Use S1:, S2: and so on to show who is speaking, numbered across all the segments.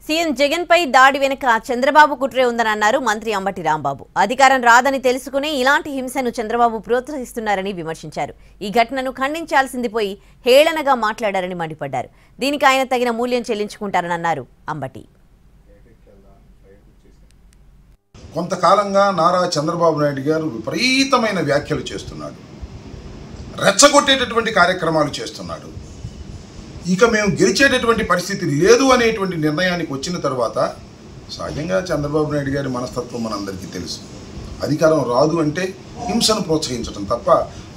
S1: CM Jagan పై దాడి వెనుక చంద్రబాబు కుట్రే ఉందని అన్నారు మంత్రి అంబటి రాంబాబు. అధికారం రాదని తెలుసుకునే ఇలాంటి హింసను చంద్రబాబు ప్రోత్సహిస్తున్నారని విమర్శించారు. ఈ ఘటనను ఖండించాల్సింది పోయి హేళనగా మాట్లాడారని మండిపడ్డారు. దీనికి ఆయన తగిన మూల్యం చెల్లించుకుంటారని అన్నారు అంబటి.
S2: కొంతకాలంగా నారా చంద్రబాబు నాయుడు గారు విపరీతమైన వ్యాఖ్యలు చేస్తున్నాడు, రెచ్చగొట్టేటటువంటి కార్యక్రమాలు చేస్తున్నాడు. ఇక మేము గెలిచేటటువంటి పరిస్థితి లేదు అనేటువంటి నిర్ణయానికి వచ్చిన తర్వాత సహజంగా చంద్రబాబు నాయుడు గారి మనస్తత్వం మనందరికీ తెలుసు. అధికారం రాదు అంటే హింసను ప్రోత్సహించడం తప్ప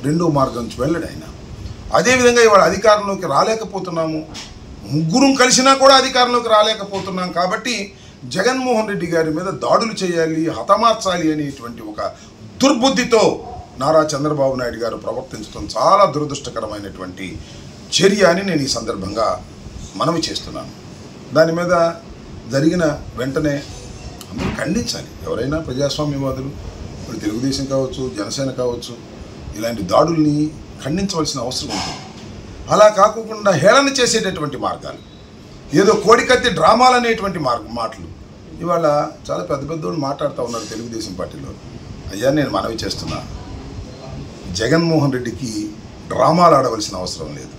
S2: రెండో మార్గం నుంచి వెళ్ళడు ఆయన. అదేవిధంగా ఇవాళ అధికారంలోకి రాలేకపోతున్నాము, ముగ్గురం కలిసినా కూడా అధికారంలోకి రాలేకపోతున్నాం. కాబట్టి జగన్మోహన్ రెడ్డి గారి మీద దాడులు చేయాలి, హతమార్చాలి అనేటువంటి ఒక దుర్బుద్ధితో నారా చంద్రబాబు నాయుడు గారు ప్రవర్తించడం చాలా దురదృష్టకరమైనటువంటి చర్య అని నేను ఈ సందర్భంగా మనవి చేస్తున్నాను. దాని మీద జరిగిన వెంటనే అందరూ ఖండించాలి. ఎవరైనా ప్రజాస్వామ్యవాదులు, ఇప్పుడు తెలుగుదేశం కావచ్చు, జనసేన కావచ్చు, ఇలాంటి దాడుల్ని ఖండించవలసిన అవసరం ఉంటుంది. అలా కాకుండా హేళన చేసేటటువంటి మార్గాలు, ఏదో కోడికత్తి డ్రామాలు అనేటువంటి మాటలు ఇవాళ చాలా పెద్ద పెద్దోళ్ళు మాట్లాడుతూ ఉన్నారు తెలుగుదేశం పార్టీలో. అయ్యా, నేను మనవి చేస్తున్నా, జగన్మోహన్ రెడ్డికి డ్రామాలు ఆడవలసిన అవసరం లేదు,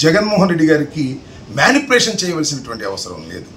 S2: జగన్మోహన్ రెడ్డి గారికి మ్యానిపులేషన్ చేయవలసినటువంటి అవసరం లేదు.